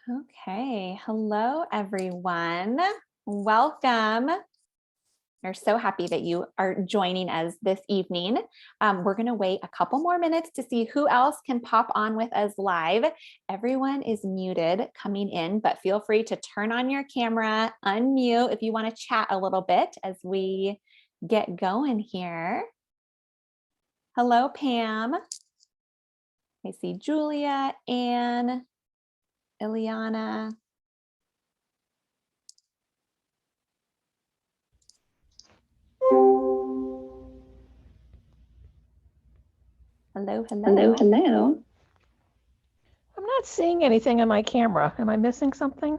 Okay, hello everyone. Welcome. We're so happy that you are joining us this evening. We're going to wait a couple more minutes to see who else can pop on with us live. Everyone is muted coming in, but feel free to turn on your camera, unmute if you want to chat a little bit as we get going here. Hello, Pam. I see Julia, Anne, Ileana. Hello, hello. Hello, hello. I'm not seeing anything on my camera. Am I missing something?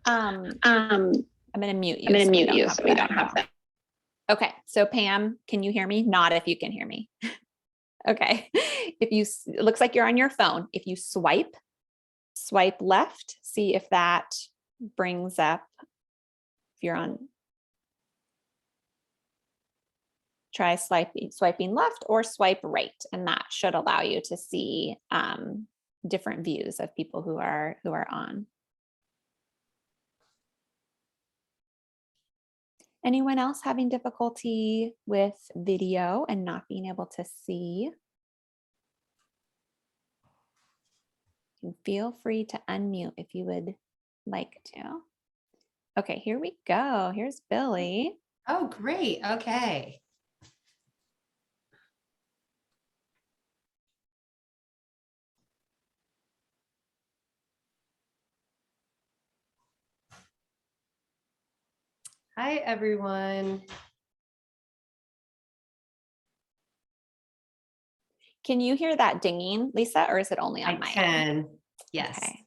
I'm going to mute you. I'm going to mute you so we don't have that. Okay, so Pam, can you hear me? Not if you can hear me. Okay, it looks like you're on your phone. If you swipe left, see if that brings up, if you're on, try swiping left or swipe right, and that should allow you to see different views of people who are on. Anyone else having difficulty with video and not being able to see? Feel free to unmute if you would like to. Okay, here we go. Here's Billy. Oh, great. Okay. Hi, everyone. Can you hear that dinging, Lisa, or is it only on my end? I can. Yes. Okay.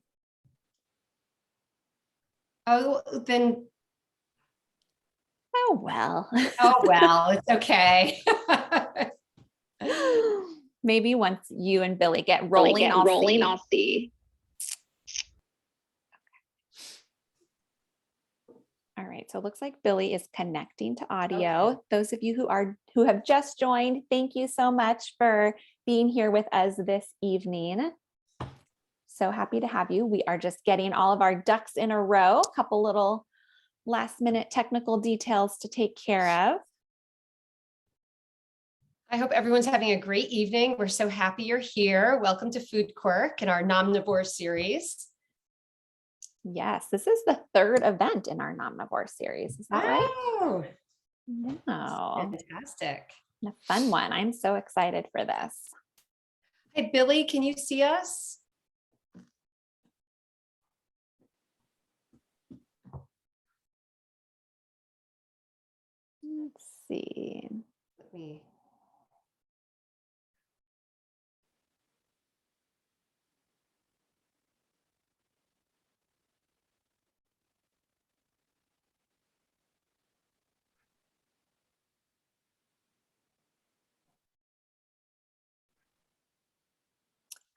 Oh, then. Oh, well. Oh, well, it's okay. Maybe once you and Billy get rolling, I'll see. All right, so it looks like Billy is connecting to audio. Okay. Those of you who have just joined, thank you so much for being here with us this evening. So happy to have you. We are just getting all of our ducks in a row, a couple little last minute technical details to take care of. I hope everyone's having a great evening. We're so happy you're here. Welcome to Foodqu and our Nomnivore Series. Yes, this is the third event in our Nomnivore Series. Is that right? No. Fantastic. A fun one. I'm so excited for this. Hey, Billy, can you see us? Let's see. Let me.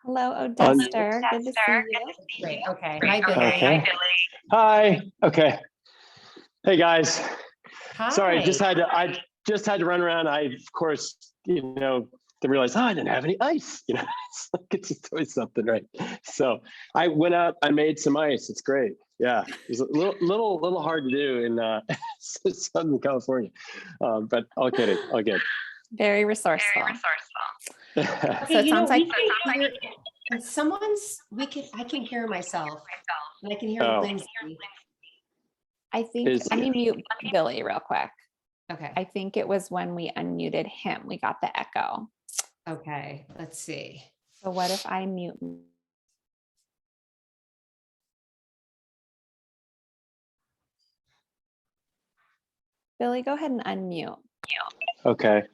Hello, Odester. Good to see you. Great. Okay. Hi, Billy. Okay. Hi, Billy. Hi. Okay. Hey, guys. Hi. Sorry, I just had to run around. I, of course, then realized, I didn't have any ice. It's like it's just always something, right? So I went out. I made some ice. It's great. Yeah, it was a little hard to do in Southern California, but all kidding. All good. Very resourceful. Okay, so it sounds like I can hear myself, and I can hear Lindsay. let me mute Billy real quick. Okay. I think it was when we unmuted him, we got the echo. Okay, let's see. So what if I mute? Billy, go ahead and unmute. Okay.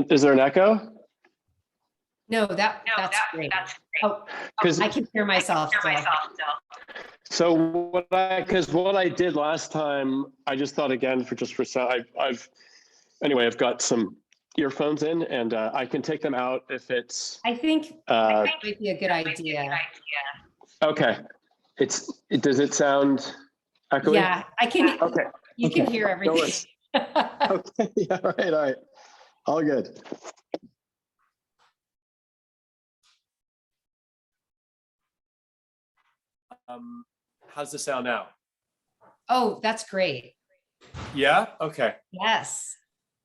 Is there an echo? No, that's great. Oh, I can hear myself still. So what I did last time, I just thought again for sound. I've got some earphones in, and I can take them out if it's. I think that might be a good idea. Okay. Does it sound echoey? Yeah, I can. Okay. You can hear everything. Okay. Yeah. All right. All good. How's the sound now? Oh, that's great. Yeah. Okay. Yes.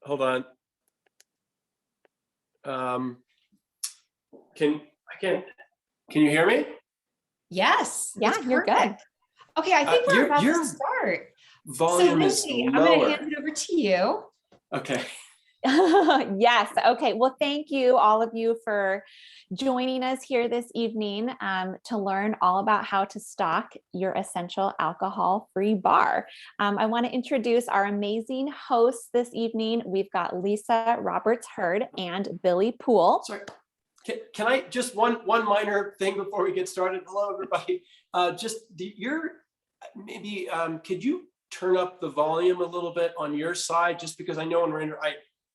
Hold on. Can you hear me? Yes. Yeah, it's you're good. perfect. Okay, I think we're about your to start. volume is Lindsay, I'm going to lower. hand it over to you. Okay. Yes. Okay. Well, thank you, all of you, for joining us here this evening to learn all about how to stock your essential alcohol-free bar. I want to introduce our amazing hosts this evening. We've got Lisa Roberts-Hurd and Billy Poole. Sorry. Can I just one minor thing before we get started? Hello, everybody. Could you turn up the volume a little bit on your side, just because I know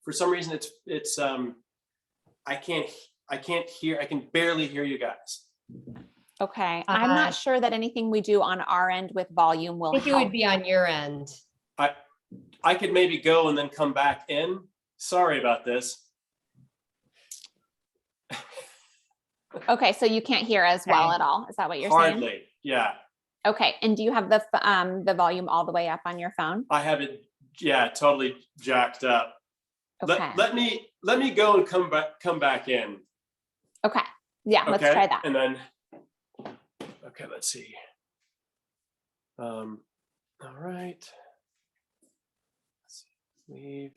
for some reason I can't hear. I can barely hear you guys. Okay. I'm not sure that anything we do on our end with volume will I think help. it would be on your end. I could maybe go and then come back in. Sorry about this. Okay. So you can't hear as well at all. Is that what you're saying? Hardly. Yeah. Okay. And do you have the volume all the way up on your phone? I have it. Yeah, totally jacked up. Okay. Let me go and come back in. Okay. Yeah. Let's try that. And then, okay, let's see. All right. Let's leave.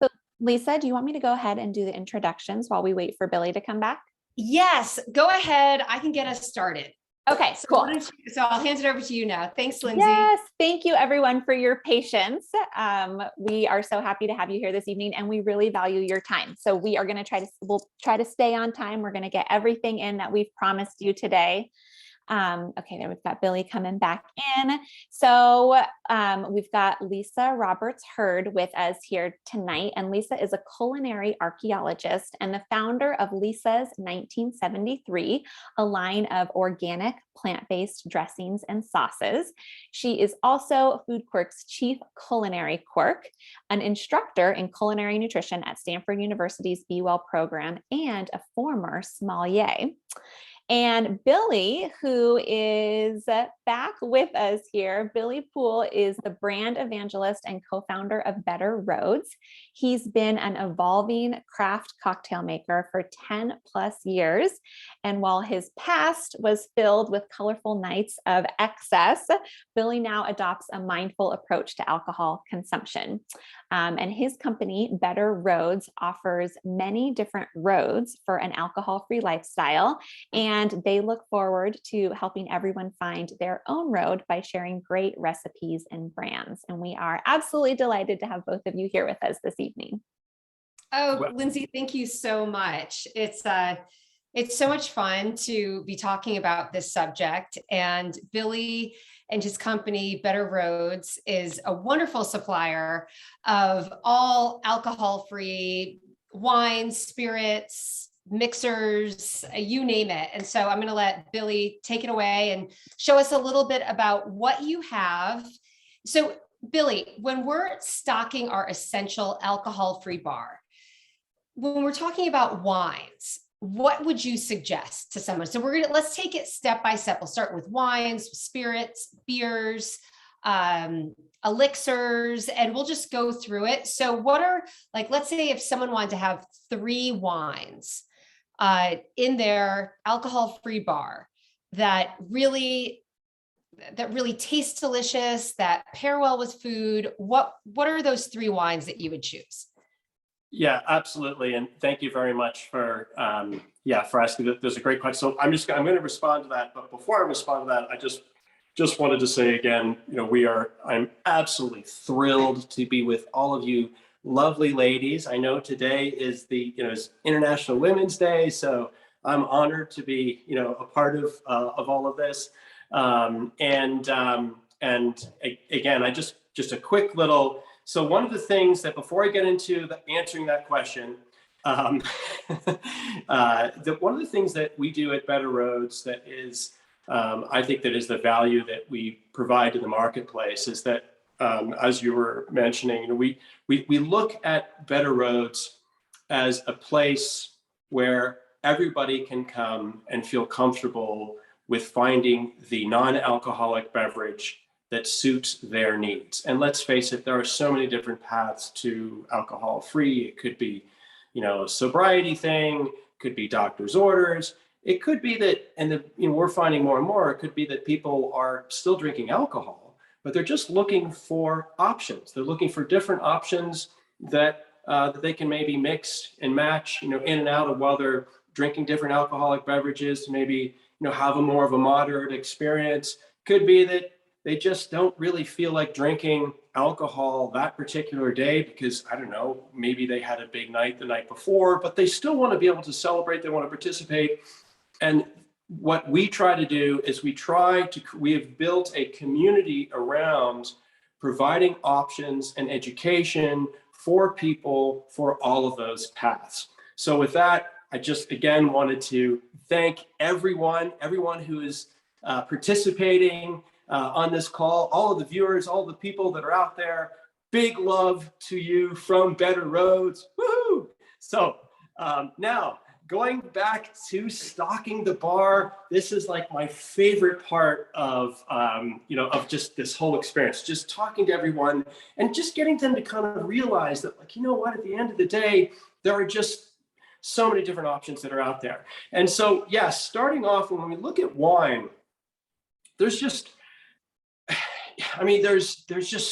So Lisa, do you want me to go ahead and do the introductions while we wait for Billy to come back? Yes, go ahead. I can get us started. Okay, So cool. So I'll hand it over to you now. Thanks, Lindsay. Yes, thank you everyone for your patience. We are so happy to have you here this evening, and we really value your time. So we are going to we'll try to stay on time. We're going to get everything in that we've promised you today. Okay, there we've got Billy coming back in. So we've got Lisa Roberts-Hurd with us here tonight. And Lisa is a culinary archaeologist and the founder of Lisa's 1973, a line of organic plant-based dressings and sauces. She is also Foodqu's chief culinary quirk, an instructor in culinary nutrition at Stanford University's Be Well program, and a former sommelier. And Billy, who is back with us here, Billy Poole is the brand evangelist and co-founder of Better Rhodes. He's been an evolving craft cocktail maker for 10 plus years. And while his past was filled with colorful nights of excess, Billy now adopts a mindful approach to alcohol consumption. And his company, Better Rhodes, offers many different roads for an alcohol-free lifestyle. And they look forward to helping everyone find their own road by sharing great recipes and brands. And we are absolutely delighted to have both of you here with us this evening. Oh, Lindsay, thank you so much. It's so much fun to be talking about this subject. And Billy and his company, Better Rhodes, is a wonderful supplier of all alcohol-free wines, spirits, mixers, you name it. And so I'm going to let Billy take it away and show us a little bit about what you have. So Billy, when we're stocking our essential alcohol-free bar, when we're talking about wines, what would you suggest to someone? So let's take it step by step. We'll start with wines, spirits, beers, elixirs, and we'll just go through it. So what are, let's say if someone wanted to have 3 wines in their alcohol-free bar that really taste delicious, that pair well with food, what are those 3 wines that you would choose? Yeah, absolutely. And thank you very much for asking that. There's a great question. So I'm going to respond to that. But before I respond to that, I just wanted to say again, I'm absolutely thrilled to be with all of you lovely ladies. I know today is is International Women's Day. So I'm honored to be, a part of all of this. And again, I just a quick little. So one of the things that before I get into answering that question, one of the things that we do at Better Rhodes that is, I think that is the value that we provide to the marketplace is that, as you were mentioning, we look at Better Rhodes as a place where everybody can come and feel comfortable with finding the non-alcoholic beverage that suits their needs. And let's face it, there are so many different paths to alcohol-free. It could be, a sobriety thing, could be doctor's orders. It could be that, and we're finding more and more, it could be that people are still drinking alcohol, but they're just looking for options. They're looking for different options that they can maybe mix and match, in and out of while they're drinking different alcoholic beverages to maybe, have a more of a moderate experience. Could be that they just don't really feel like drinking alcohol that particular day because, I don't know, maybe they had a big night the night before, but they still want to be able to celebrate, they want to participate. And what we try to do is we have built a community around providing options and education for people for all of those paths. So with that, I just again wanted to thank everyone who is participating on this call, all of the viewers, all the people that are out there. Big love to you from Better Rhodes. Woohoo! So now going back to stocking the bar, this is like my favorite part of of just this whole experience, just talking to everyone and just getting them to kind of realize that, like, what, at the end of the day, there are just so many different options that are out there. And so, yes, starting off, when we look at wine, there's just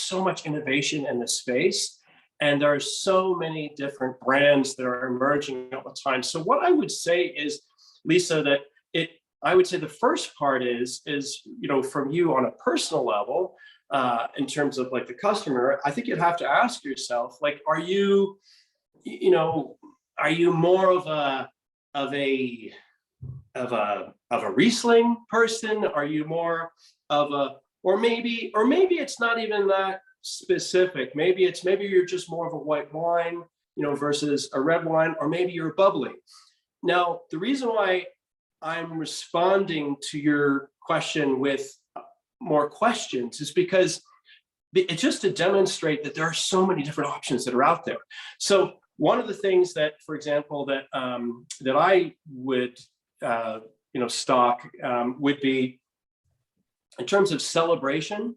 so much innovation in the space, and there are so many different brands that are emerging all the time. So what I would say is, Lisa, I would say the first part is from you on a personal level, in terms of like the customer, I think you'd have to ask yourself, like, are you more of a Riesling person? Are you more of a, or maybe it's not even that specific. Maybe you're just more of a white wine, versus a red wine, or maybe you're a bubbly. Now, the reason why I'm responding to your question with more questions is because it's just to demonstrate that there are so many different options that are out there. So one of the things that, for example, that I would stock would be, in terms of celebration,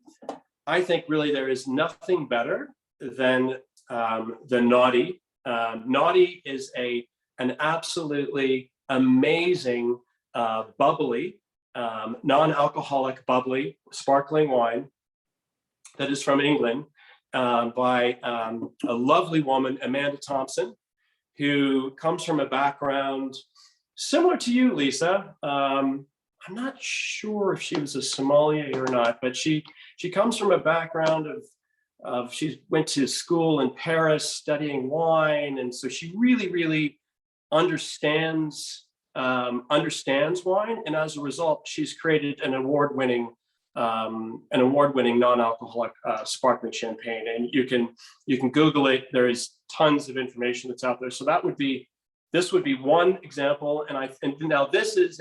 I think really there is nothing better than Naughty. Naughty is an absolutely amazing bubbly, non-alcoholic bubbly sparkling wine that is from England, by a lovely woman, Amanda Thompson, who comes from a background similar to you, Lisa. I'm not sure if she was a sommelier or not, but she comes from a background of she went to school in Paris studying wine, and so she really, really understands wine, and as a result, she's created an award-winning non-alcoholic sparkling champagne. And you can Google it. There is tons of information that's out there. So this would be one example. And now this is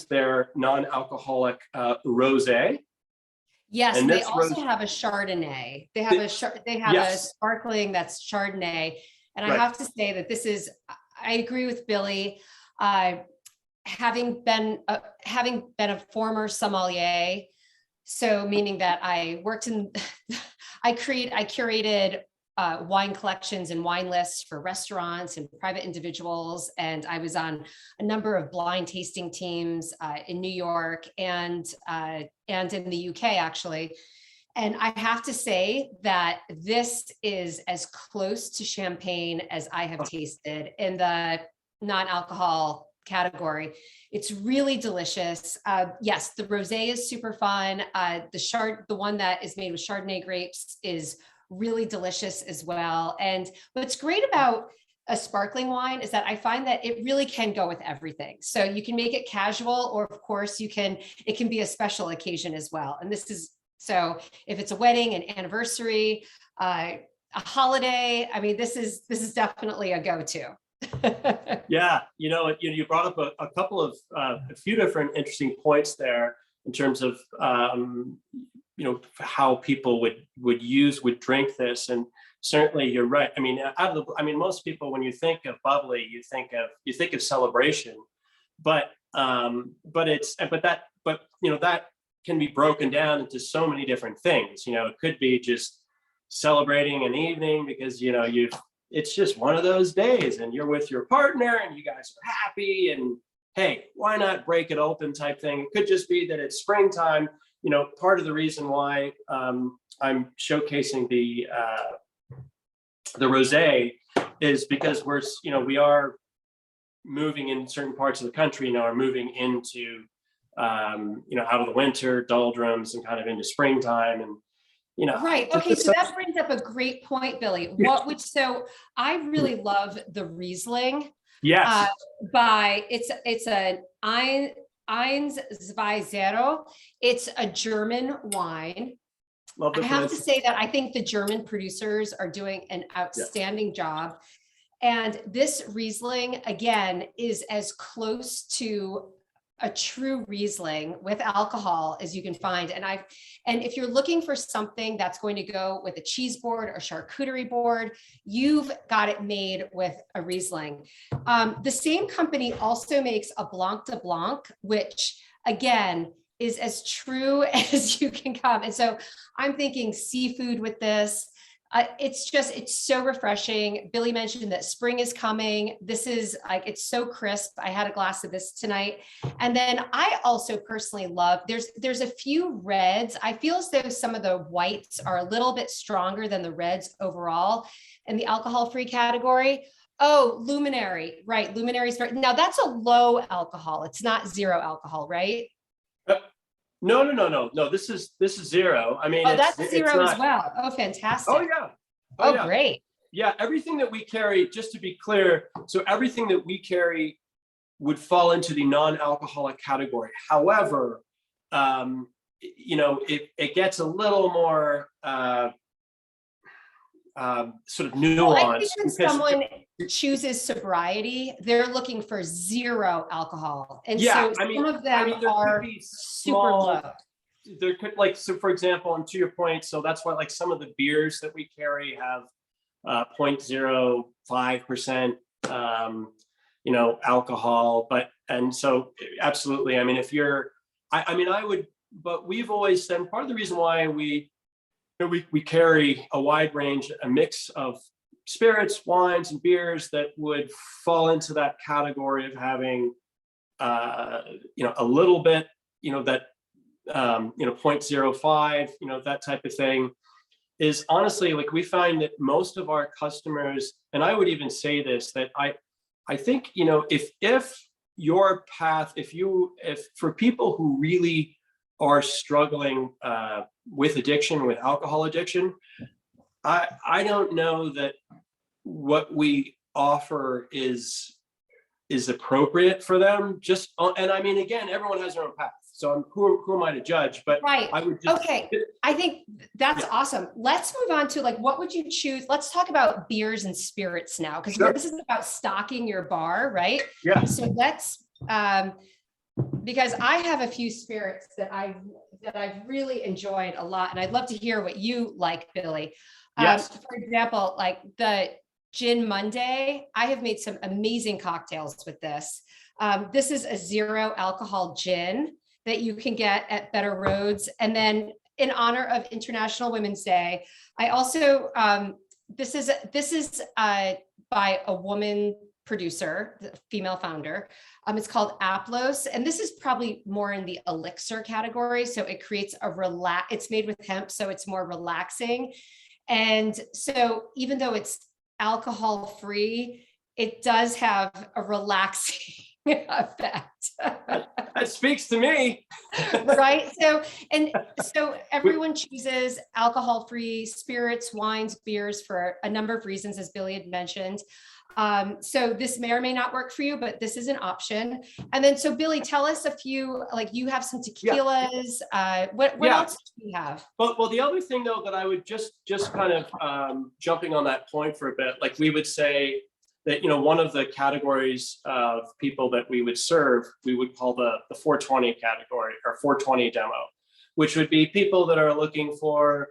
their non-alcoholic rosé. Yes, and they also have a Chardonnay. They have yes. a sparkling that's Chardonnay. And Right. I have to say that I agree with Billy. Having been a former sommelier, so meaning that I worked I curated wine collections and wine lists for restaurants and private individuals, and I was on a number of blind tasting teams in New York and in the UK actually. And I have to say that this is as close to champagne as I have tasted in the non-alcohol category. It's really delicious. Yes, the rosé is super fun. The one that is made with Chardonnay grapes is really delicious as well. And what's great about a sparkling wine is that I find that it really can go with everything. So you can make it casual, or of course it can be a special occasion as well. And so if it's a wedding, an anniversary, a holiday, I mean, this is definitely a go-to. Yeah, you brought up a few different interesting points there in terms of how people would drink this, and certainly you're right. I mean, most people, when you think of bubbly, you think of celebration, but but that can be broken down into so many different things. It could be just celebrating an evening because it's just one of those days and you're with your partner and you guys are happy and hey, why not break it open type thing. It could just be that it's springtime. Part of the reason why I'm showcasing the rosé is because we are moving in certain parts of the country now, are moving into out of the winter doldrums and kind of into springtime and right. Okay, so that brings up a great point, Billy. So I really love the Riesling. Yes. It's an Eins, Zwei, Zero. It's a German wine. I have to say that I think the German producers are doing an outstanding job. And this Riesling, again, is as close to a true Riesling with alcohol as you can find. And if you're looking for something that's going to go with a cheese board or charcuterie board, you've got it made with a Riesling. The same company also makes a Blanc de Blanc, which again, is as true as you can come. And so I'm thinking seafood with this. It's so refreshing. Billy mentioned that spring is coming. This is it's so crisp. I had a glass of this tonight. And then I also personally love, there's a few reds. I feel as though some of the whites are a little bit stronger than the reds overall in the alcohol-free category. Oh, Luminary, right. Luminary. Now that's a low alcohol. It's not zero alcohol, right? No. This is zero. I mean, that's zero as well. Oh, fantastic. Oh yeah. Oh, great. Yeah, everything that we carry, just to be clear, so everything that we carry would fall into the non-alcoholic category. However, it gets a little more sort of nuanced. Well, I think when someone chooses sobriety, they're looking for zero alcohol. And so some of them are super low. There could so for example, and to your point, so that's why some of the beers that we carry have 0.05% alcohol, and so absolutely. I mean, if you're, I would, but we've always said part of the reason why we carry a wide range, a mix of spirits, wines, and beers that would fall into that category of having, a little bit, that, 0.05, that type of thing, is honestly, we find that most of our customers, and I would even say this, that I think, if your path, if for people who really are struggling with addiction, with alcohol addiction, I don't know that what we offer is appropriate for them. And I mean, again, everyone has their own path. So who am I to judge? But right. I would just, okay. I think that's awesome. Let's move on to what would you choose? Let's talk about beers and spirits now, because this is about stocking your bar, right? Yeah. So let's, because I have a few spirits that I've really enjoyed a lot, and I'd love to hear what you like, Billy. Yes. For example, the Gin Monday, I have made some amazing cocktails with this. This is a zero alcohol gin that you can get at Better Rhodes. And then in honor of International Women's Day, I also, this is by a woman producer, the female founder. It's called Aplos. And this is probably more in the elixir category. So it creates it's made with hemp, so it's more relaxing. And so even though it's alcohol free, it does have a relaxing effect. That speaks to me. Right. So everyone chooses alcohol free spirits, wines, beers for a number of reasons, as Billy had mentioned. So this may or may not work for you, but this is an option. And then, so Billy, tell us a few, you have some tequilas. What else do you have? Well, the other thing though, that I would just kind of jumping on that point for a bit, we would say that, one of the categories of people that we would serve, we would call the 420 category, or 420 demo, which would be people that are looking for,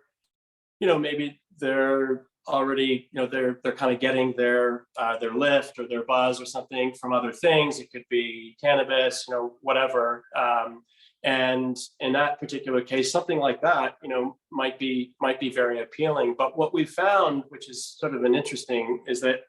maybe they're already, they're kind of getting their lift or their buzz or something from other things. It could be cannabis, whatever. And in that particular case, something like that, might be very appealing. But what we found, which is sort of an interesting, is that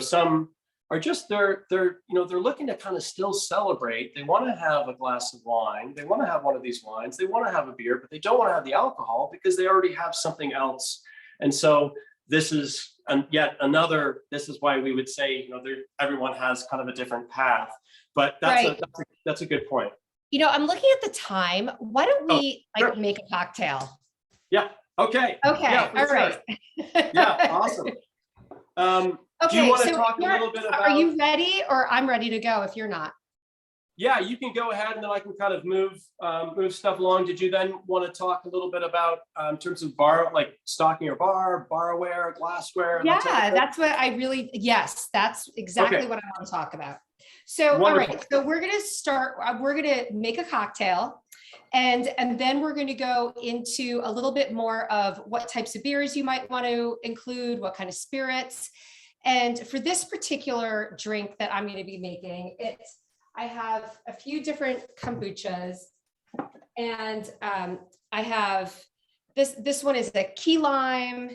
some are just they're looking to kind of still celebrate. They want to have a glass of wine. They want to have one of these wines. They want to have a beer, but they don't want to have the alcohol because they already have something else. And so this is yet another. This is why we would say everyone has kind of a different path. But that's a good point. I'm looking at the time. Why don't we sure. make a cocktail? Yeah. Okay. Okay. Yeah, all right. Yeah. Awesome. Okay. Do you want to talk a little bit about? Are you ready, or I'm ready to go if you're not? Yeah, you can go ahead, and then I can kind of move stuff along. Did you then want to talk a little bit about in terms of stocking your barware, glassware? Yeah, that's what I really. Yes, that's exactly what I want to talk about. So, Wonderful. all right, so we're going to start, we're going to make a cocktail, and then we're going to go into a little bit more of what types of beers you might want to include, what kind of spirits. And for this particular drink that I'm going to be making, I have a few different kombuchas, and I have this one is a key lime,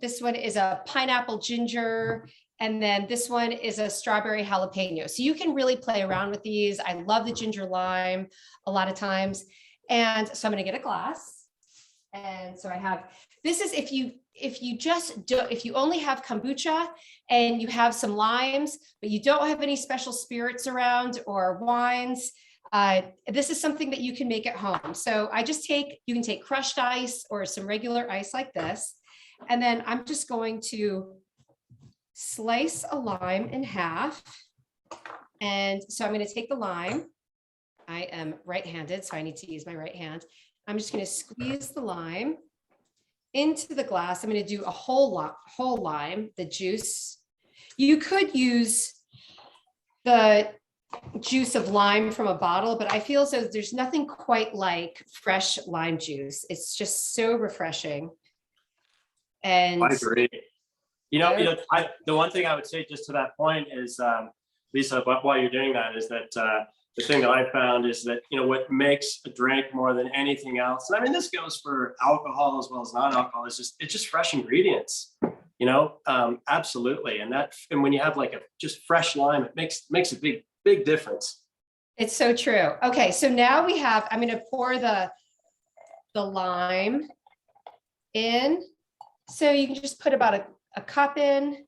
this one is a pineapple ginger, and then this one is a strawberry jalapeno. So you can really play around with these. I love the ginger lime a lot of times. And so I'm going to get a glass. And so I have, this is if you only have kombucha and you have some limes, but you don't have any special spirits around or wines, this is something that you can make at home. So you can take crushed ice or some regular ice like this. And then I'm just going to slice a lime in half. And so I'm going to take the lime. I am right-handed, so I need to use my right hand. I'm just going to squeeze the lime into the glass. I'm going to do a whole lime, the juice. You could use the juice of lime from a bottle, but I feel as though there's nothing quite like fresh lime juice. It's just so refreshing. And I agree. The one thing I would say just to that point is, Lisa, while you're doing that, is that the thing that I found is that, what makes a drink more than anything else, and I mean, this goes for alcohol as well as non-alcohol, it's just fresh ingredients, absolutely. And when you have just fresh lime, it makes a big difference. It's so true. Okay. So now I'm going to pour the lime in. So you can just put about a cup in,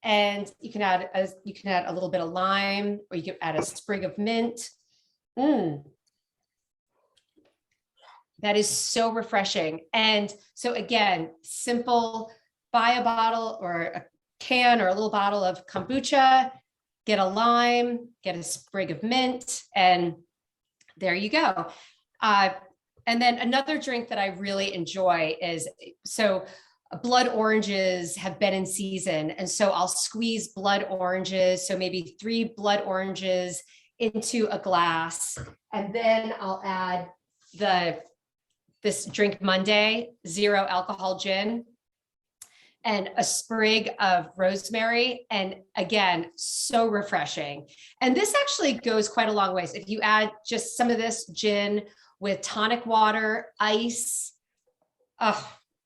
and you can add a little bit of lime, or you can add a sprig of mint. That is so refreshing. And so again, simple, buy a bottle or a can or a little bottle of kombucha, get a lime, get a sprig of mint, and there you go. And then another drink that I really enjoy is, blood oranges have been in season. And so I'll squeeze blood oranges. So maybe 3 blood oranges into a glass. And then I'll add this Drink Monday 0 alcohol gin and a sprig of rosemary. And again, so refreshing. And this actually goes quite a long ways. If you add just some of this gin with tonic water, ice,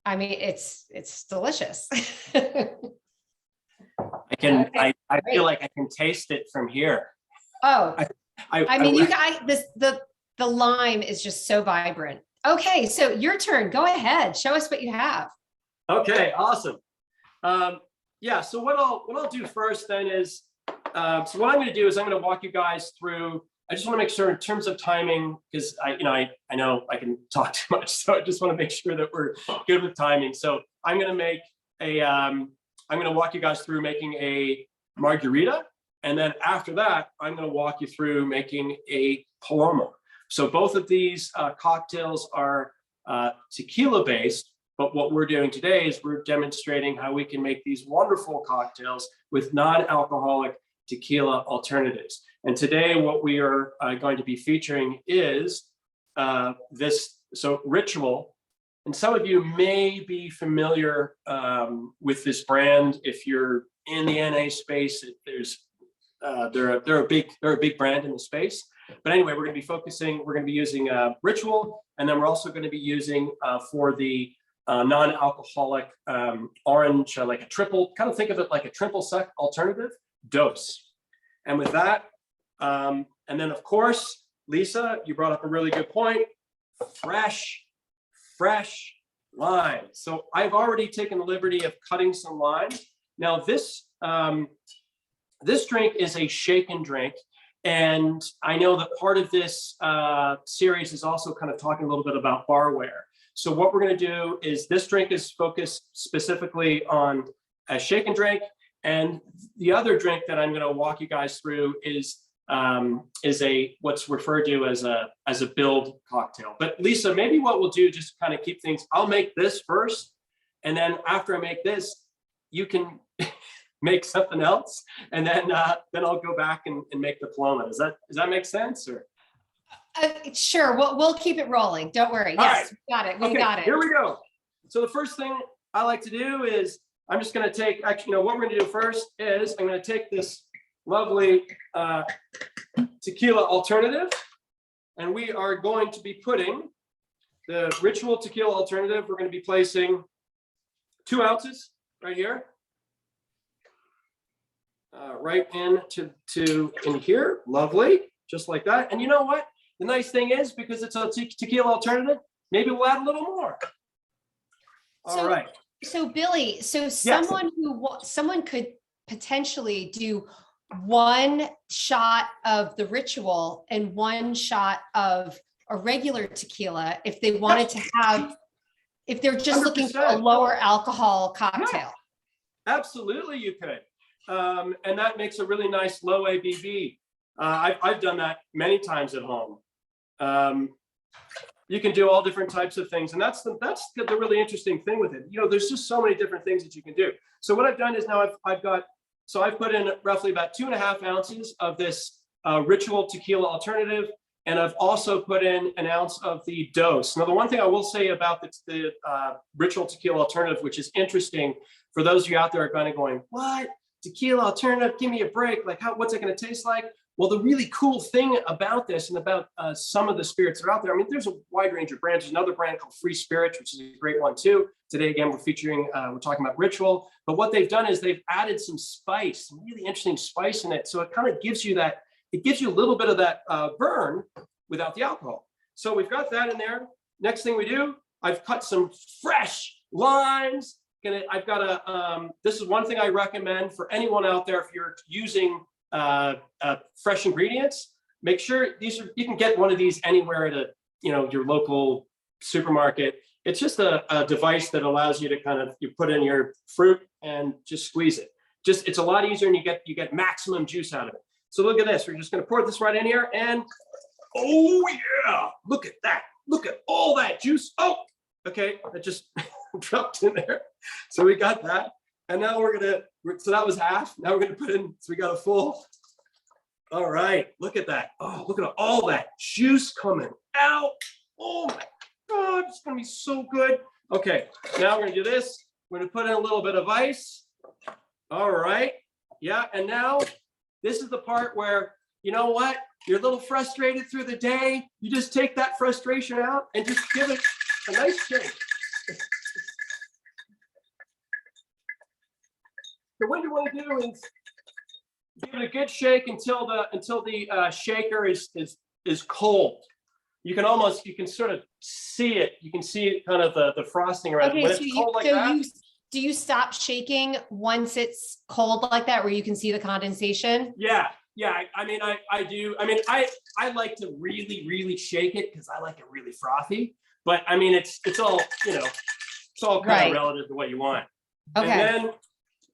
I mean, it's delicious. I feel like I can taste it from here. Oh, I mean, you guys, the lime is just so vibrant. Okay, so your turn. Go ahead. Show us what you have. Okay, awesome. Yeah. So what I'll do first then is, so what I'm going to do is I'm going to walk you guys through. I just want to make sure in terms of timing, because I know I can talk too much, so I just want to make sure that we're good with timing. So I'm going to walk you guys through making a margarita, and then after that, I'm going to walk you through making a Paloma. So both of these cocktails are tequila based, but what we're doing today is we're demonstrating how we can make these wonderful cocktails with non-alcoholic tequila alternatives. And today what we are going to be featuring is Ritual And some of you may be familiar with this brand. If you're in the NA space, they're a big brand in the space. But anyway, we're going to be using Ritual, and then we're also going to be using for the non-alcoholic orange, like a triple, kind of think of it like a triple sec alternative, Dose. And with that, and then of course, Lisa, you brought up a really good point, fresh lime. So I've already taken the liberty of cutting some lime. Now this drink is a shaken drink. And I know that part of this series is also kind of talking a little bit about barware. So what we're going to do is this drink is focused specifically on a shaken drink. And the other drink that I'm going to walk you guys through is what's referred to as a build cocktail. But Lisa, maybe what we'll do, just to kind of keep things, I'll make this first. And then after I make this, you can make something else, and then I'll go back and make the Paloma. Does that make sense? Or Sure, we'll keep it rolling. Don't worry. Yes, we got it. We got it. Here we go. So the first thing I like to do is I'm just going to take, actually, what we're going to do first is I'm going to take this lovely tequila alternative, and we are going to be putting the Ritual tequila alternative. We're going to be placing 2 ounces right here. Right into in here, lovely, just like that. And you know what? The nice thing is, because it's a tequila alternative, maybe we'll add a little more. All right. So Billy, Yes. someone could potentially do 1 shot of the Ritual and 1 shot of a regular tequila if they wanted to have, if they're just 100%. Looking for a lower alcohol cocktail. Yeah. Absolutely, you could. And that makes a really nice low ABV. I've done that many times at home. You can do all different types of things, and that's the really interesting thing with it. You know, there's just so many different things that you can do. So what I've done is now I've put in roughly about 2.5 ounces of this Ritual tequila alternative, and I've also put in 1 ounce of the Dose. Now, the one thing I will say about the Ritual tequila alternative, which is interesting for those of you out there are kind of going, what? Tequila alternative, give me a break. Like, what's it going to taste like? Well, the really cool thing about this and about some of the spirits that are out there, I mean, there's a wide range of brands. There's another brand called Free Spirits, which is a great one too. Today, again, we're talking about Ritual. But what they've done is they've added some spice, some really interesting spice in it. So it kind of gives you a little bit of that burn without the alcohol. So we've got that in there. Next thing we do, I've cut some fresh limes. I've got this is one thing I recommend for anyone out there. If you're using fresh ingredients, make sure you can get one of these anywhere at your local supermarket. It's just a device that allows you to you put in your fruit and just squeeze it. It's a lot easier, and you get maximum juice out of it. So look at this. We're just going to pour this right in here, and oh yeah, look at that. Look at all that juice. Oh, okay, that just dropped in there. So we got that. And now so that was half. Now we're gonna put in, so we got a full. All right, look at that. Oh, look at all that juice coming out. Oh my God, it's gonna be so good. Okay, now we're gonna do this. We're gonna put in a little bit of ice. All right, yeah, and now this is the part where, you know what? You're a little frustrated through the day. You just take that frustration out and just give it a nice shake. So what you want to do is give it a good shake until the shaker is cold. You can sort of see it. You can see kind of the frosting around. Okay, when it's cold like that. Do you stop shaking once it's cold like that, where you can see the condensation? Yeah. I mean, I do. I mean, I like to really, really shake it because I like it really frothy. But I mean, it's all it's all kind of relative to what you want. Okay.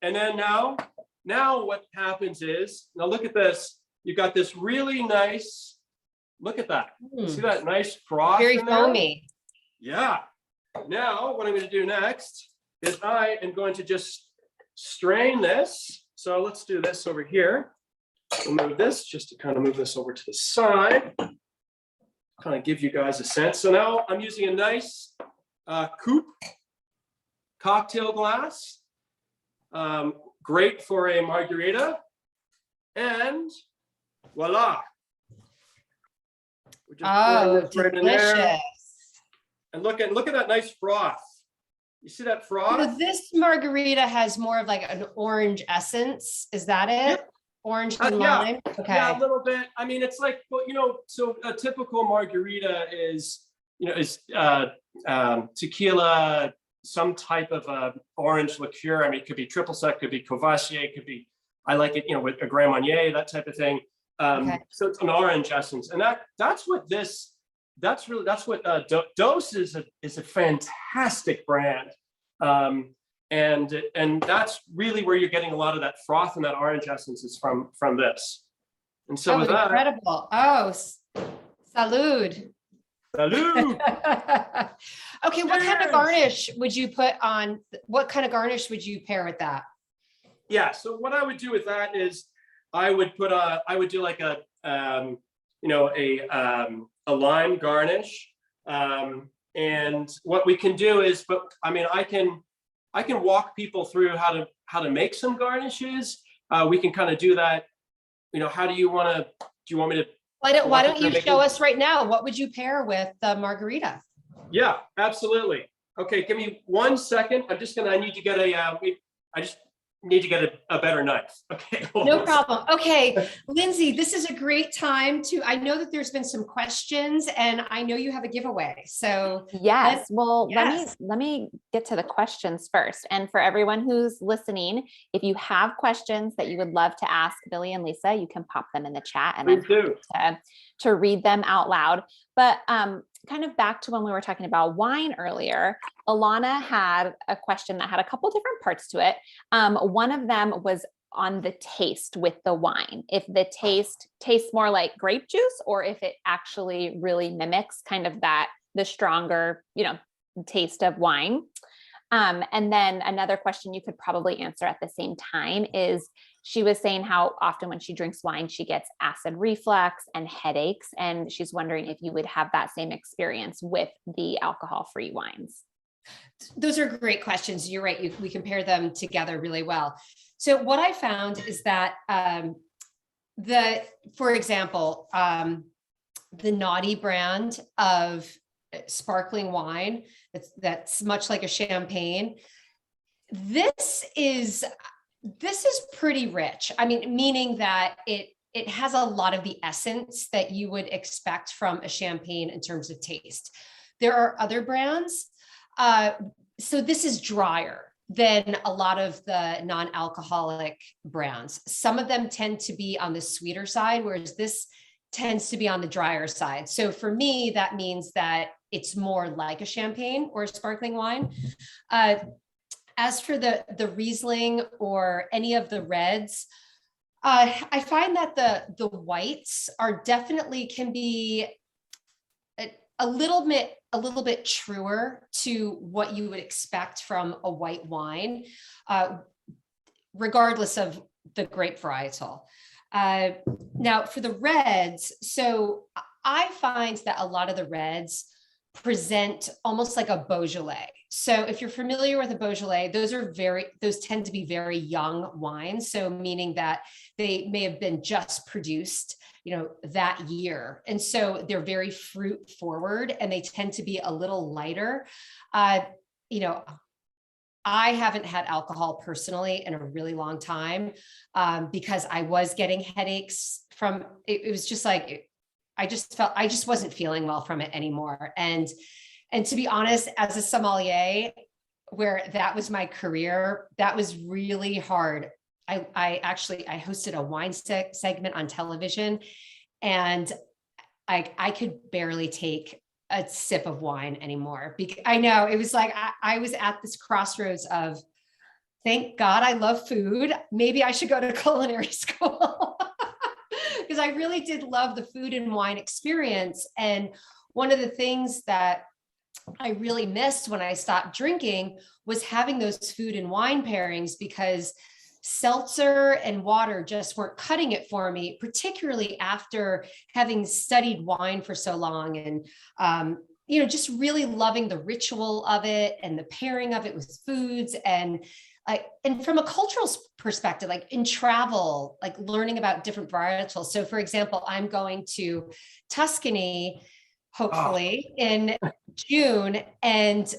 And then now what happens is, now look at this. You got this really nice, look at that. See that nice froth? Very in there? foamy. Yeah. Now what I'm going to do next is I am going to just strain this. So let's do this over here. We'll move this just to kind of move this over to the side. Kind of give you guys a sense. So now I'm using a nice coupe cocktail glass. Great for a margarita. And voila. We're just pouring this right in there. Delicious. And look at that nice froth. You see that froth? So this margarita has more of like an orange essence. Is that it? Yeah. Orange and Yeah. lime? Okay. Yeah, a little bit. I mean, it's like, well, so a typical margarita is, tequila, some type of orange liqueur. I mean, it could be triple sec, could be Courvoisier, could be, I like it, with a Grand Marnier, that type of thing. Okay. So it's an orange essence, and that's what Dose is a fantastic brand, and that's really where you're getting a lot of that froth and that orange essence is from this. And so with that, incredible. Salud. salud. Okay, what kind of Cheers. garnish would you put on? What kind of garnish would you pair with that? Yeah. So what I would do with that is I would do like a lime garnish. And what we can do is, I can walk people through how to make some garnishes. We can kind of do that. How do you want me to? Why don't you show us right now? What would you pair with the margarita? Yeah, absolutely. Okay, give me 1 second. I need to get a better knife. Okay. No problem. Okay, Lindsay, this is a great time I know that there's been some questions and I know you have a giveaway. So Yes. Well, yes. let me get to the questions first. And for everyone who's listening, if you have questions that you would love to ask Billy and Lisa, you can pop them in the chat and I'm happy to read them out loud. But kind of back to when we were talking about wine earlier, Alana had a question that had a couple different parts to it. One of them was on the taste with the wine, if the taste tastes more like grape juice or if it actually really mimics kind of the stronger, taste of wine. And then another question you could probably answer at the same time is she was saying how often when she drinks wine, she gets acid reflux and headaches. And she's wondering if you would have that same experience with the alcohol-free wines. Those are great questions. You're right. We compare them together really well. So what I found is that for example, the Naughty brand of sparkling wine, that's much like a champagne. This is pretty rich. I mean, meaning that it has a lot of the essence that you would expect from a champagne in terms of taste. There are other brands. So this is drier than a lot of the non-alcoholic brands. Some of them tend to be on the sweeter side, whereas this tends to be on the drier side. So for me, that means that it's more like a champagne or a sparkling wine. As for the Riesling or any of the reds, I find that the whites are definitely can be a little bit truer to what you would expect from a white wine, regardless of the grape varietal. Now for the reds, so I find that a lot of the reds present almost like a Beaujolais. So if you're familiar with a Beaujolais, those tend to be very young wines. So meaning that they may have been just produced, that year. And so they're very fruit forward and they tend to be a little lighter. I haven't had alcohol personally in a really long time because I was getting headaches from it was just like I just wasn't feeling well from it anymore. And to be honest, as a sommelier, where that was my career, that was really hard. I hosted a wine segment on television and I could barely take a sip of wine anymore. I know it was like, I was at this crossroads of, thank God I love food. Maybe I should go to culinary school. Because I really did love the food and wine experience. And one of the things that I really missed when I stopped drinking was having those food and wine pairings, because seltzer and water just weren't cutting it for me, particularly after having studied wine for so long. And just really loving the ritual of it and the pairing of it with foods, and from a cultural perspective, like in travel, like learning about different varietals. So for example, I'm going to Tuscany, hopefully in June, and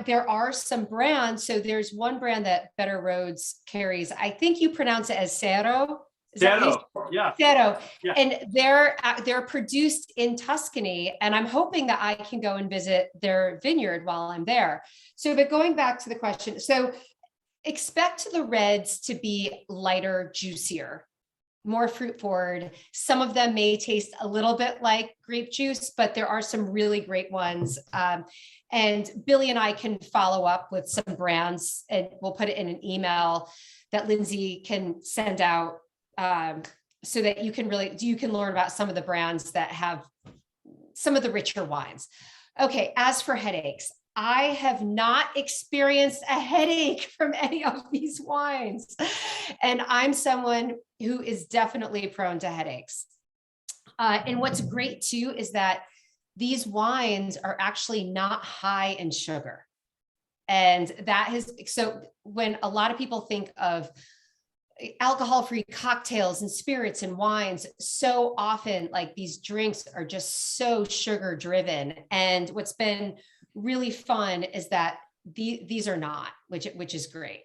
there are some brands. So there's one brand that Better Rhodes carries. I think you pronounce it as Cero. Zero. Yeah. Zero. Yeah. And they're produced in Tuscany, and I'm hoping that I can go and visit their vineyard while I'm there. So, but going back to the question, so expect the reds to be lighter, juicier, more fruit forward. Some of them may taste a little bit like grape juice, but there are some really great ones. And Billy and I can follow up with some brands, and we'll put it in an email that Lindsay can send out, so that you can learn about some of the brands that have some of the richer wines. Okay, as for headaches, I have not experienced a headache from any of these wines. And I'm someone who is definitely prone to headaches. And what's great too is that these wines are actually not high in sugar. And so when a lot of people think of alcohol-free cocktails and spirits and wines, so often like these drinks are just so sugar driven. And what's been really fun is that these are not, which is great.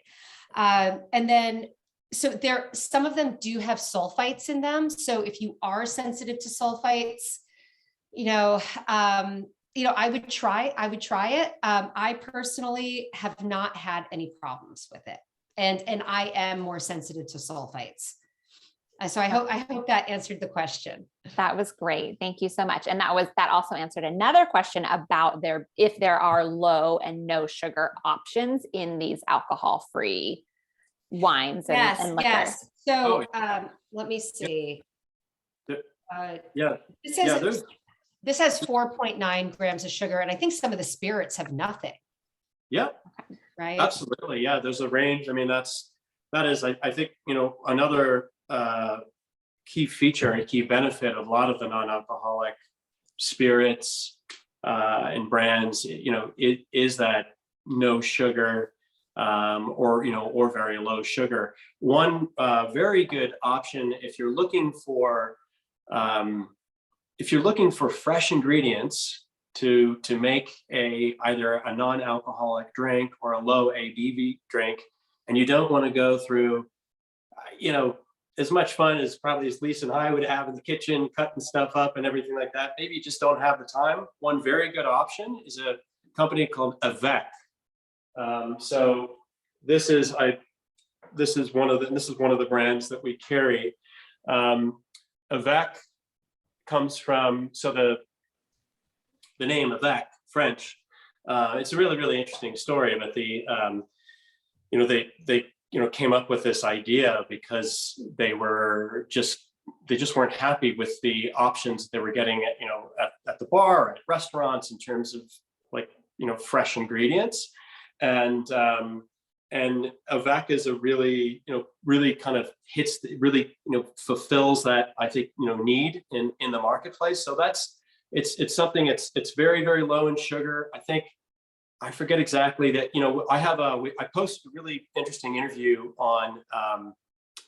And then, so some of them do have sulfites in them. So if you are sensitive to sulfites, I would try it. I personally have not had any problems with it. And I am more sensitive to sulfites. So I hope that answered the question. That was great. Thank you so much. And that also answered another question about if there are low and no sugar options in these alcohol-free wines and liquor. Yes. So let me see. This has 4.9 grams of sugar, and I think some of the spirits have nothing. Yeah. Right. Absolutely. Yeah. There's a range. I mean, that is, I think, another key feature and key benefit of a lot of the non-alcoholic spirits and brands, it is that no sugar or very low sugar. One very good option if you're looking for fresh ingredients to make either a non-alcoholic drink or a low ABV drink, and you don't want to go through, as much fun as probably as Lisa and I would have in the kitchen, cutting stuff up and everything like that. Maybe you just don't have the time. One very good option is a company called Avec. So this is one of the brands that we carry. Avec comes from, so the name Avec, French. It's a really, really interesting story, but they came up with this idea because they just weren't happy with the options they were getting at the bar, at restaurants, in terms of fresh ingredients. And Avec is a really kind of fulfills that, I think, need in the marketplace. So it's something, it's very, very low in sugar. I forget exactly that, I posted a really interesting interview on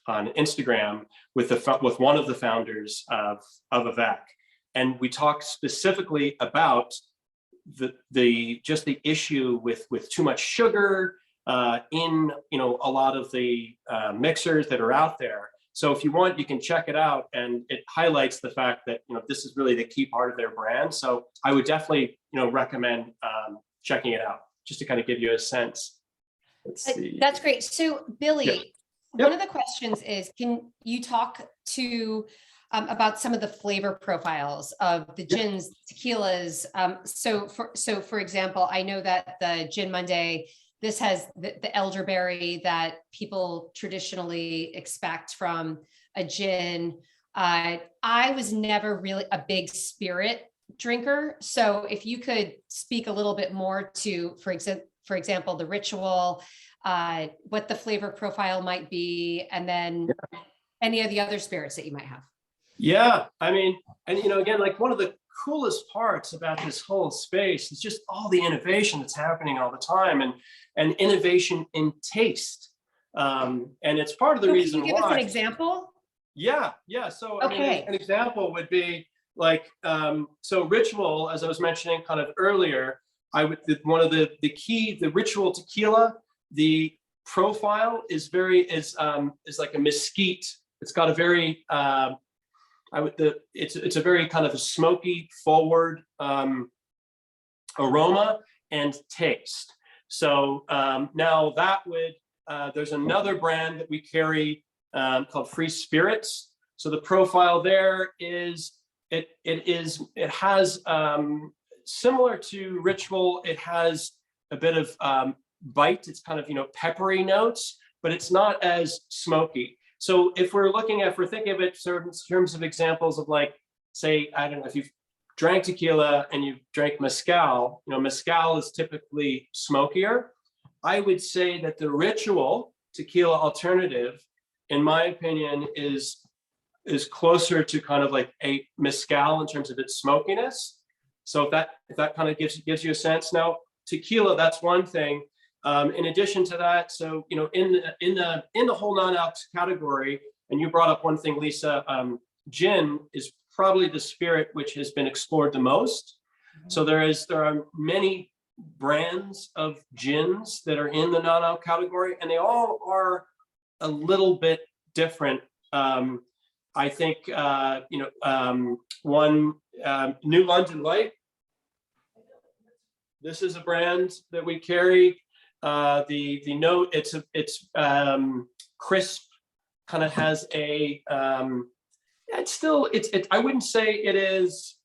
Instagram with one of the founders of Avec. And we talked specifically about the issue with too much sugar in a lot of the mixers that are out there. So if you want, you can check it out, and it highlights the fact that this is really the key part of their brand. So I would definitely recommend checking it out, just to kind of give you a sense. Let's see. That's great. So Billy, Yep. One of the questions is, can you talk about some of the flavor profiles of the gins, tequilas? So for example, I know that the Gin Monday, this has the elderberry that people traditionally expect from a gin. I was never really a big spirit drinker. So if you could speak a little bit more to, for example, the ritual, what the flavor profile might be, and then any of the other spirits that you might have. Yeah, I mean, and again, like one of the coolest parts about this whole space is just all the innovation that's happening all the time, and innovation in taste. And it's part of the So reason can you give us why. an example? Yeah. So I mean, Okay. an example would be like, so Ritual, as I was mentioning kind of earlier, one of the Ritual tequila, the profile is like a mesquite. It's got a very, it's a very kind of a smoky forward aroma and taste. So now that would, there's another brand that we carry called Free Spirits. So the profile there is, it has, similar to Ritual, it has a bit of bite. It's kind of, peppery notes, but it's not as smoky. So if we're thinking of it in terms of examples of, like, say, I don't know, if you've drank tequila and you drank mezcal, mezcal is typically smokier. I would say that the Ritual tequila alternative, in my opinion, is closer to kind of like a mezcal in terms of its smokiness. So if that kind of gives you a sense. Now, tequila, that's one thing. In addition to that, so in the whole non-alc category, and you brought up one thing, Lisa, gin is probably the spirit which has been explored the most. So there are many brands of gins that are in the non-alc category, and they all are a little bit different. I think one, New London Light. This is a brand that we carry. The note, it's crisp, kind of has a I wouldn't say it is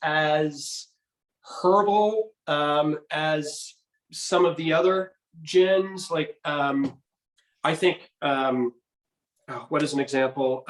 as herbal as some of the other gins. Like I think what is an example?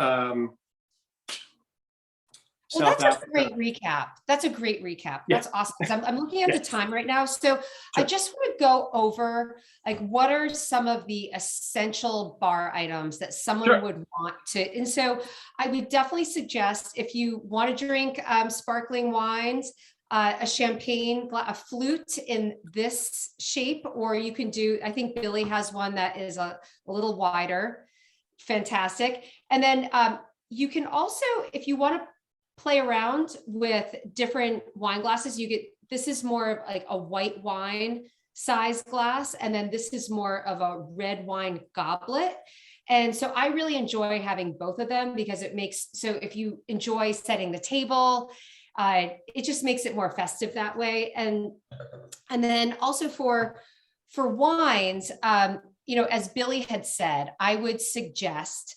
Well, that's a great recap. That's a great recap. That's awesome. I'm looking at the time right now. So I just want to go over, like, what are some of the essential bar items that someone would want to, and so I would definitely suggest, if you want to drink sparkling wines, a champagne, a flute in this shape, or you can do, I think Billy has one that is a little wider. Fantastic. And then you can also, if you want to play around with different wine glasses, this is more of like a white wine size glass, and then this is more of a red wine goblet. And so I really enjoy having both of them, because so if you enjoy setting the table, it just makes it more festive that way. And then also for wines, as Billy had said, I would suggest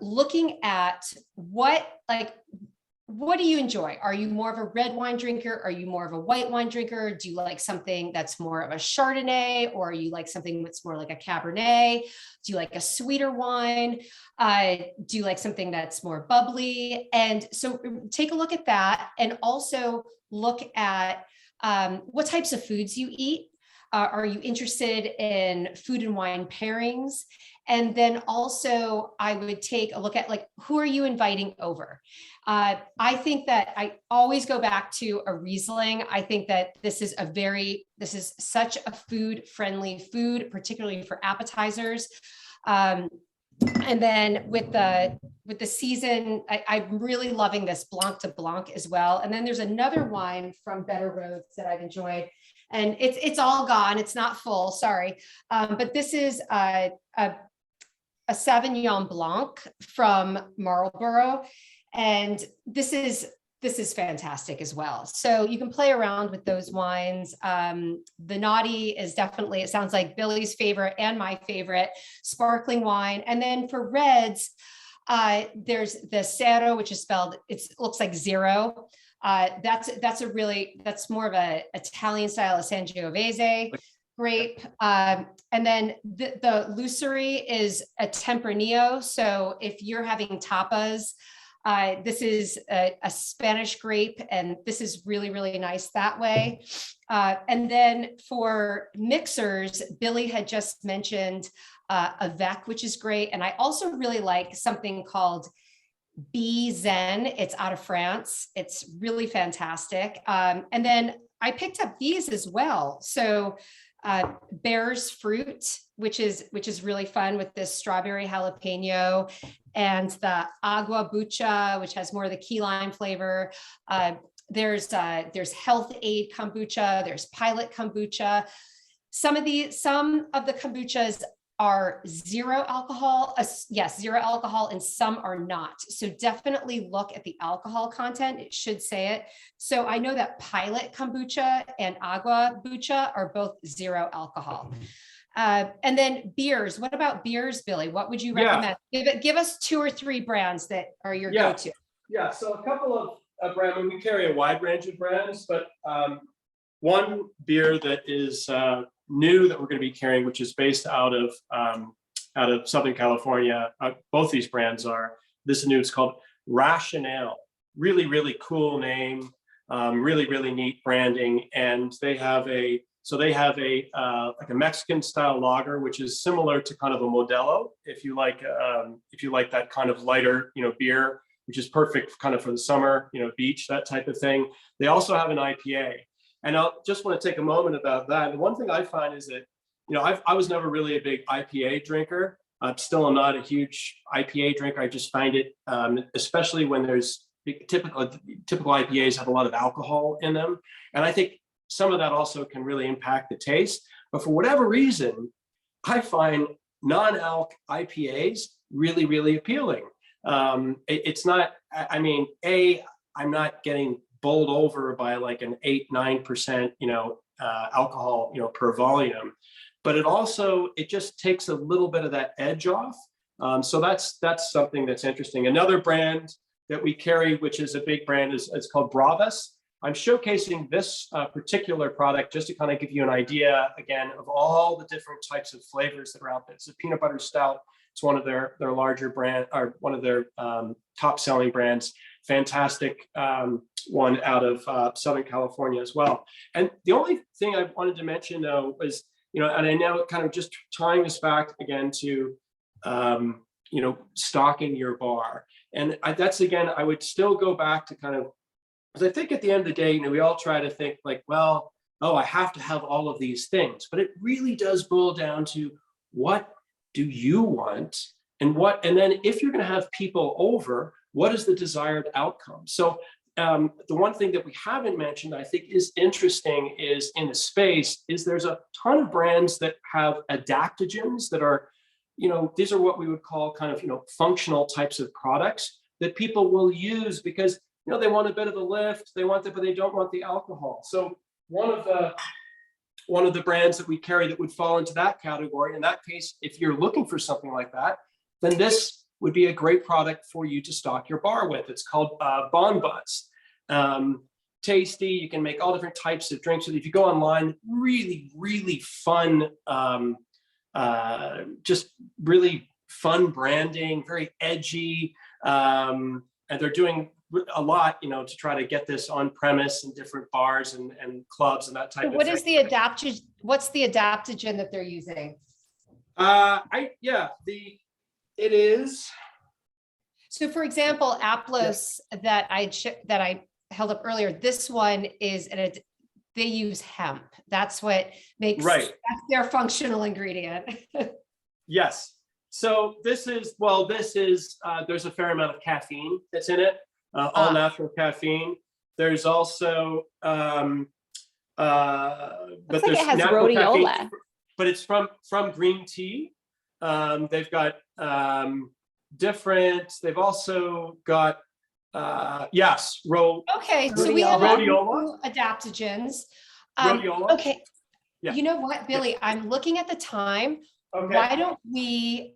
looking at what do you enjoy? Are you more of a red wine drinker? Are you more of a white wine drinker? Do you like something that's more of a Chardonnay, or you like something that's more like a Cabernet? Do you like a sweeter wine? Do you like something that's more bubbly? And so take a look at that, and also look at what types of foods you eat. Are you interested in food and wine pairings? And then also I would take a look at, like, who are you inviting over? I think that I always go back to a Riesling. I think that this is such a food friendly food, particularly for appetizers. And then with the season, I'm really loving this Blanc de Blanc as well. And then there's another wine from Better Rhodes that I've enjoyed, and it's all gone. It's not full, sorry. But this is a Sauvignon Blanc from Marlborough. And this is fantastic as well. So you can play around with those wines. The Naughty is definitely, it sounds like Billy's favorite and my favorite sparkling wine. And then for reds, there's the Zero, which is spelled, it looks like zero. That's more of a Italian style of Sangiovese grape. And then the Luceri is a Tempranillo. So if you're having tapas, this is a Spanish grape, and this is really, really nice that way. And then for mixers, Billy had just mentioned Avec, which is great. And I also really like something called Bee Zen. It's out of France. It's really fantastic. And then I picked up these as well. So Bear's Fruit, which is really fun with this strawberry jalapeno, and the Agua Bucha, which has more of the key lime flavor. There's Health Aid kombucha. There's Pilot kombucha. Some of the kombuchas are zero alcohol. Yes, zero alcohol, and some are not. So definitely look at the alcohol content. It should say it. So I know that Pilot kombucha and Agua Bucha are both zero alcohol. And then beers. What about beers, Billy? What would you recommend? Give us 2 or 3 brands that are your go-to. Yeah, so a couple of brands. I mean, we carry a wide range of brands, but one beer that is new that we're going to be carrying, which is based out of Southern California. Both these brands are. This is new. It's called Rationale. Really, really cool name. Really, really neat branding, and they have a like a Mexican style lager, which is similar to kind of a Modelo, if you like that kind of lighter, beer, which is perfect kind of for the summer, beach, that type of thing. They also have an IPA. And I just want to take a moment about that. And one thing I find is that, I was never really a big IPA drinker. I'm not a huge IPA drinker. I just find it, especially when there's typical IPAs have a lot of alcohol in them. And I think some of that also can really impact the taste. But for whatever reason, I find non-alc IPAs really, really appealing. It's not, I'm not getting bowled over by like an 8-9%, alcohol, per volume, but it just takes a little bit of that edge off. So that's something that's interesting. Another brand that we carry, which is a big brand, is called Bravas. I'm showcasing this particular product just to kind of give you an idea, again, of all the different types of flavors that are out there. It's a peanut butter stout. It's one of their larger brand, or one of their top selling brands. Fantastic one out of Southern California as well. And the only thing I wanted to mention though was, and I know kind of just tying this back again to, stocking your bar. And that's, again, I would still go back to kind of, because I think at the end of the day, we all try to think like, well, I have to have all of these things, but it really does boil down to what do you want, and then if you're going to have people over, what is the desired outcome? So the one thing that we haven't mentioned, I think is interesting, is in the space, is there's a ton of brands that have adaptogens that are, these are what we would call kind of, functional types of products that people will use because, they want a bit of a lift, but they don't want the alcohol. So one of the brands that we carry that would fall into that category, in that case, if you're looking for something like that, then this would be a great product for you to stock your bar with. It's called Bon Butts. Tasty. You can make all different types of drinks. So if you go online, really, really fun, just really fun branding, very edgy. And they're doing a lot, to try to get this on premise in different bars and clubs and that type of thing. What is the adaptogen? What's the adaptogen that they're using? It is. So for example, Aplos that I held up earlier, this one is they use hemp. That's what makes, that's their functional ingredient. Yes. So this is, there's a fair amount of caffeine that's in it, all natural caffeine. There's also, but Looks like there's it has natural rhodiola. caffeine, but it's from green tea. They've got they've also got, Okay, so we have rhodiola. Adaptogens. Rhodiola. Okay. Yeah. You know what, Billy, I'm looking at the time. Okay. Why don't we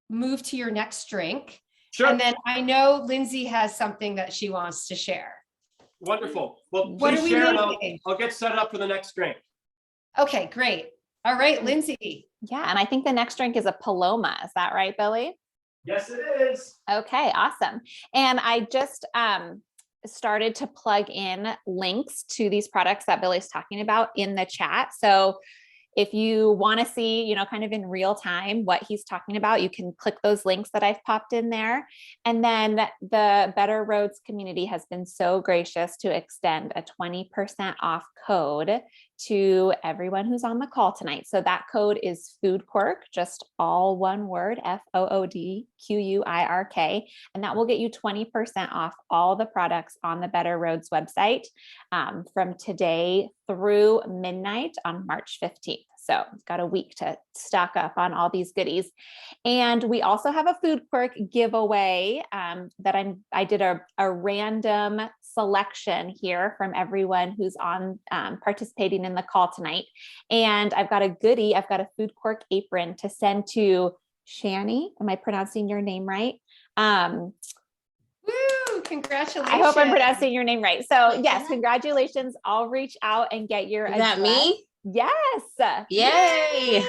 move to your next drink? Sure. And then I know Lindsay has something that she wants to share. Wonderful. Well, What please are we share and making? I'll get set up for the next drink. Okay, great. All right, Lindsay. Yeah, and I think the next drink is a Paloma. Is that right, Billy? Yes, it is. Okay, awesome. And I just started to plug in links to these products that Billy's talking about in the chat. So If you want to see, you know, kind of in real time what he's talking about, you can click those links that I've popped in there. And then the Better Rhodes community has been so gracious to extend a 20% off code to everyone who's on the call tonight. So that code is Foodquirk, just all one word, FOODQUIRK. And that will get you 20% off all the products on the Better Rhodes website from today through midnight on March 15th. So we've got a week to stock up on all these goodies. And we also have a Foodquirk giveaway that I did a random selection here from everyone who's on participating in the call tonight. And I've got a goodie. I've got a Foodquirk apron to send to Shani. Am I pronouncing your name right? Woo! Congratulations. I hope I'm pronouncing your name right. So yes, congratulations. I'll reach out and get your Is that address. me? Yes. Yay!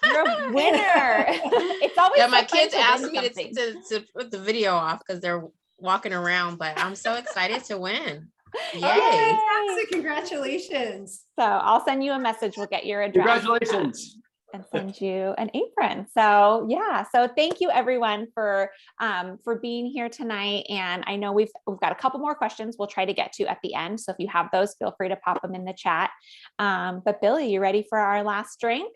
You're a winner. It's always Yeah, my so fun kids to asked win me something. to put the video off because they're walking around, but I'm so excited to win. Yay! Fantastic. Congratulations. So I'll send you a message. We'll get your address. Congratulations. And send you an apron. So yeah, so thank you everyone for being here tonight. And I know we've got a couple more questions we'll try to get to at the end. So if you have those, feel free to pop them in the chat. But Billy, you ready for our last drink?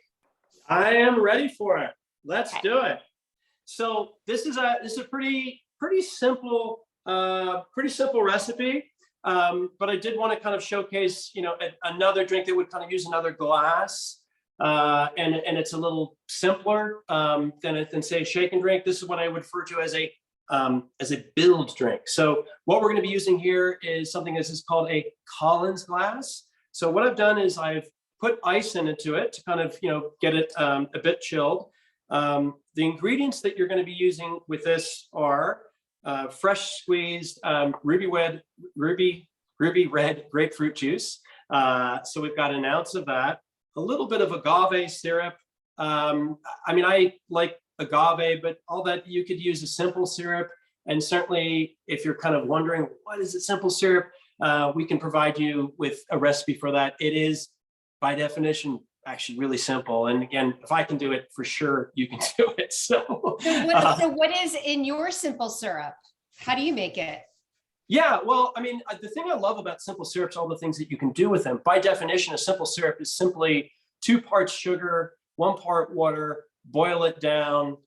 I am ready for it. Let's Okay. do it. So this is a pretty simple recipe. But I did want to kind of showcase, you know, another drink that would kind of use another glass. And it's a little simpler than say a shake and drink. This is what I would refer to as a build drink. So what we're going to be using here is something that is called a Collins glass. So what I've done is I've put ice into it to kind of, you know, get it a bit chilled. The ingredients that you're going to be using with this are fresh squeezed ruby red grapefruit juice. So we've got an ounce of that. A little bit of agave syrup. I mean, I like agave, but all that you could use a simple syrup. And certainly if you're kind of wondering, what is a simple syrup? We can provide you with a recipe for that. It is by definition, actually really simple. And again, if I can do it, for sure, you can do it. So what is in your simple syrup? How do you make it? Yeah, well, I mean, the thing I love about simple syrups, all the things that you can do with them. By definition, a simple syrup is simply 2 parts sugar, 1 part water, boil it down,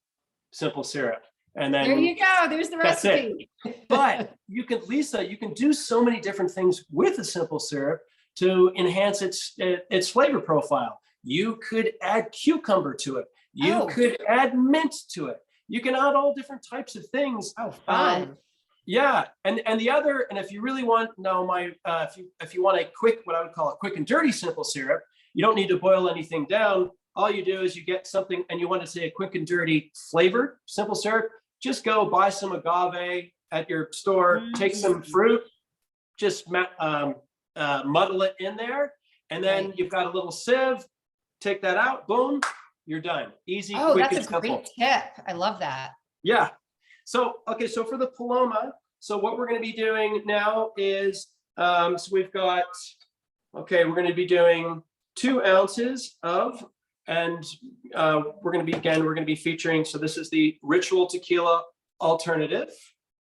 simple syrup. And then there you go. There's the recipe. But you can, Lisa, you can do so many different things with a simple syrup to enhance its flavor profile. You could add cucumber to it. You could add mint to it. You can add all different types of things. Oh, fun. Yeah, and the other, and if you really want, if you want a quick, what I would call a quick and dirty simple syrup, you don't need to boil anything down. All you do is you get something, and you want to say a quick and dirty flavored simple syrup. Just go buy some agave at your store, take some fruit, just muddle it in there, and then you've got a little sieve. Take that out, boom, you're done. Easy, quick, that's and a simple. great tip. I love that. Yeah. So, okay, so for the Paloma, so what we're going to be doing now is, so we've got, okay, we're going to be doing 2 ounces of, and we're going to be featuring, so this is the Ritual Tequila Alternative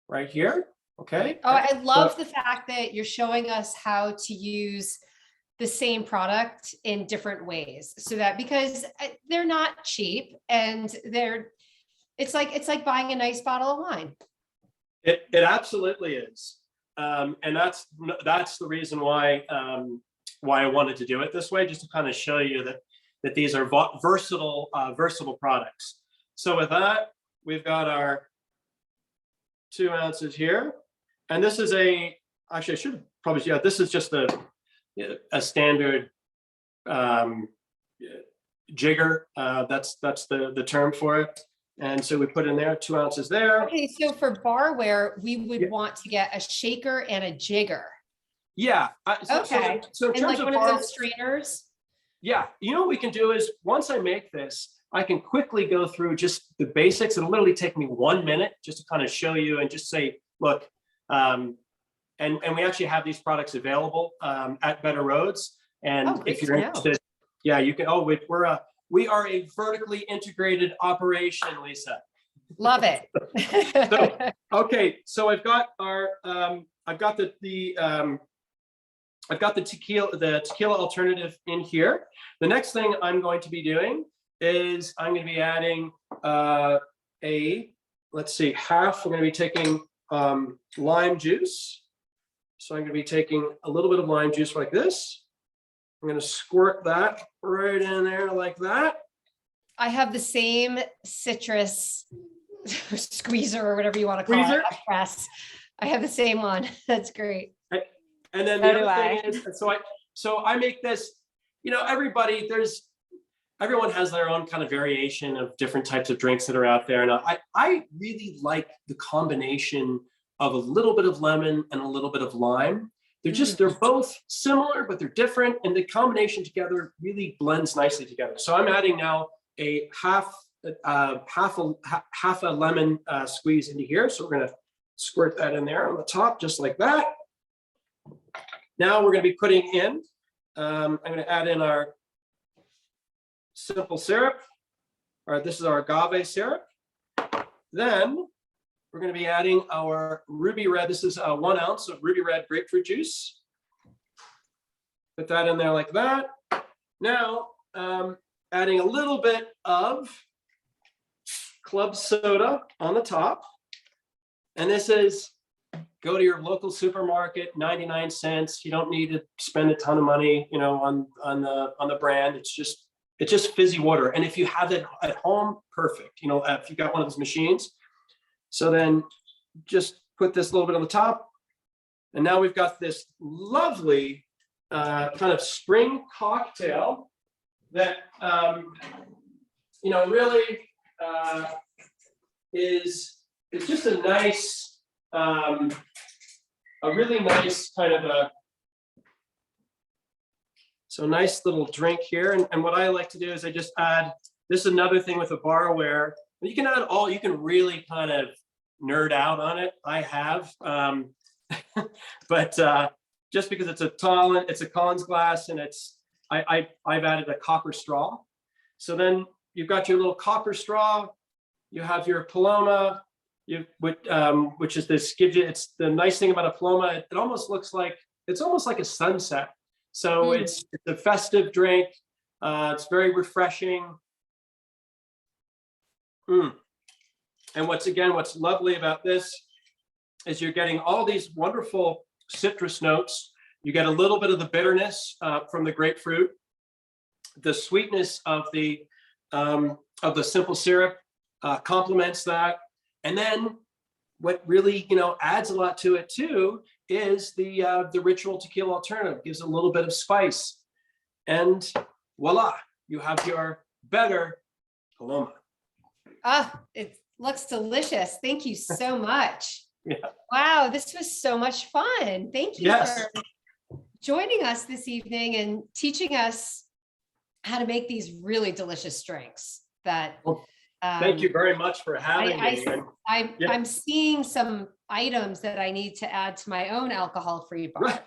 right here, okay? Oh, I love the fact that you're showing us how to use the same product in different ways, so that, because they're not cheap and it's like buying a nice bottle of wine. It absolutely is, and that's the reason why I wanted to do it this way, just to kind of show you that these are versatile products. So with that, we've got our 2 ounces here, and this is actually I should probably, yeah, this is just a standard jigger. That's the term for it. And so we put in there 2 ounces there. Okay, so for barware, we would want to get a shaker and a jigger. Yeah. So in And terms like of one of those strainers. Yeah. You know what we can do is, once I make this, I can quickly go through just the basics. It'll literally take me 1 minute just to kind of show you and just say, look, and we actually have these products available at Better Rhodes. And if you're interested, Yeah, you can. Oh, we are a vertically integrated operation, Lisa. Love it. So, okay, so I've got our I've got the tequila alternative in here. The next thing I'm going to be doing is I'm going to be adding let's see, half. We're going to be taking lime juice. So I'm going to be taking a little bit of lime juice like this. I'm going to squirt that right in there like that. I have the same citrus squeezer or whatever you want to call Squeezer? it. Press. I have the same one. That's great. And then So the do other I. thing is, so I make this, everyone has their own kind of variation of different types of drinks that are out there. And I really like the combination of a little bit of lemon and a little bit of lime. They're both similar, but they're different. And the combination together really blends nicely together. So I'm adding now a half a lemon squeeze into here. So we're going to squirt that in there on the top, just like that. Now we're going to be putting in, I'm going to add in our simple syrup, or this is our agave syrup. Then we're going to be adding our ruby red. This is 1 ounce of ruby red grapefruit juice. Put that in there like that. Now, adding a little bit of club soda on the top. And this is, go to your local supermarket, 99 cents. You don't need to spend a ton of money, on the brand. It's just fizzy water. And if you have it at home, perfect. If you got one of those machines. So then just put this a little bit on the top. And now we've got this lovely kind of spring cocktail that, really is just a nice, a really nice kind of nice little drink here. And what I like to do is I just add, this is another thing with a barware. You can add you can really kind of nerd out on it. I have, but just because it's a Collins glass and I've added a copper straw. So then you've got your little copper straw, you have your Paloma, which is this, it's the nice thing about a Paloma, it almost looks like, it's almost like a sunset. So it's a festive drink. It's very refreshing. And what's lovely about this is you're getting all these wonderful citrus notes. You get a little bit of the bitterness from the grapefruit, the sweetness of the simple syrup complements that. And then what really, adds a lot to it too is the ritual tequila alternative, gives a little bit of spice. And voila, you have your better Paloma. It looks delicious. Thank you so much. Yeah. Wow, this was so much fun. Thank you for joining us this evening and teaching us how to make these really delicious drinks. Thank you very much for having me. I'm seeing some items that I need to add to my own alcohol-free bar.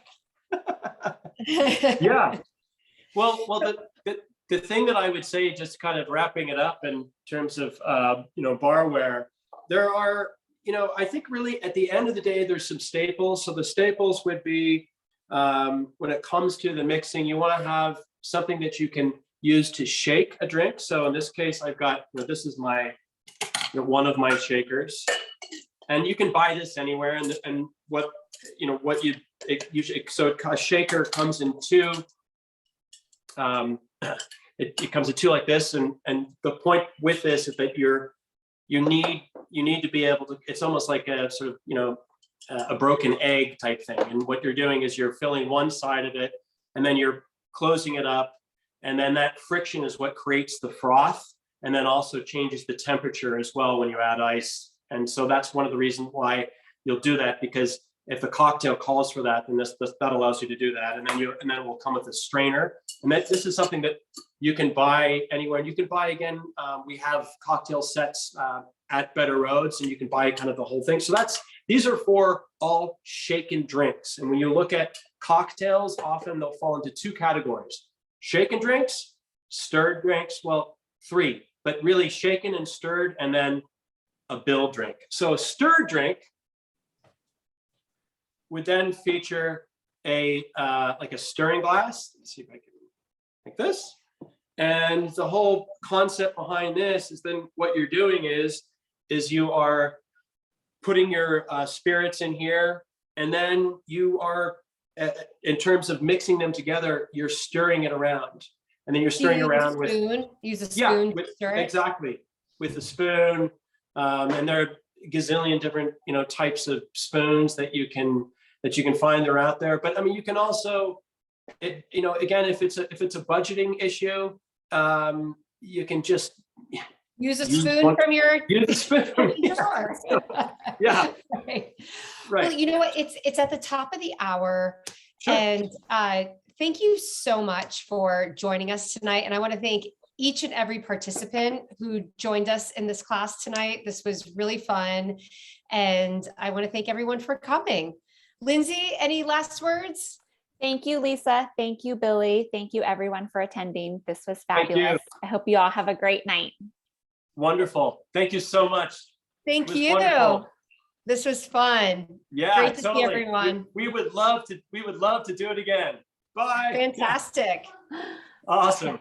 Yeah. Well, the thing that I would say, just kind of wrapping it up in terms of barware, there are, I think really at the end of the day, there's some staples. So the staples would be, when it comes to the mixing, you want to have something that you can use to shake a drink. So in this case, I've got, this is my, one of my shakers, and you can buy this anywhere. And a shaker comes in two. It comes in two like this, and the point with this is that you need to be able to. It's almost like a sort of a broken egg type thing. And what you're doing is you're filling one side of it, and then you're closing it up, and then that friction is what creates the froth, and then also changes the temperature as well when you add ice. And so that's one of the reasons why you'll do that, because if the cocktail calls for that, then that allows you to do that. And then it will come with a strainer. And this is something that you can buy anywhere. You can buy, again, we have cocktail sets at Better Rhodes, and you can buy kind of the whole thing. So these are for all shaken drinks. And when you look at cocktails, often they'll fall into two categories: shaken drinks stirred drinks. Well, 3, but really shaken and stirred, and then a bill drink. So a stirred drink would then feature a like a stirring glass. Let's see if I can, like this. And the whole concept behind this is then what you're doing is you are putting your spirits in here, and then you are, in terms of mixing them together, you're stirring it around, and then you're stirring around with use a spoon with, to stir it. exactly, with a spoon. And there are gazillion different types of spoons that you can find that are out there. But I mean, you can also, again, if it's a budgeting issue, you can just use a spoon from your use a spoon. drawer. Yeah. Right. Right. Well, you know what? It's at the top of the hour. Sure. And thank you so much for joining us tonight. And I want to thank each and every participant who joined us in this class tonight. This was really fun. And I want to thank everyone for coming. Lindsay, any last words? Thank you, Lisa. Thank you, Billy. Thank you, everyone, for attending. This was Thank you. fabulous. I hope you all have a great night. Wonderful. Thank you so much. Thank It was you. wonderful. This was fun. Yeah, Great to see totally. everyone. We would love to do it again. Bye. Fantastic. Awesome.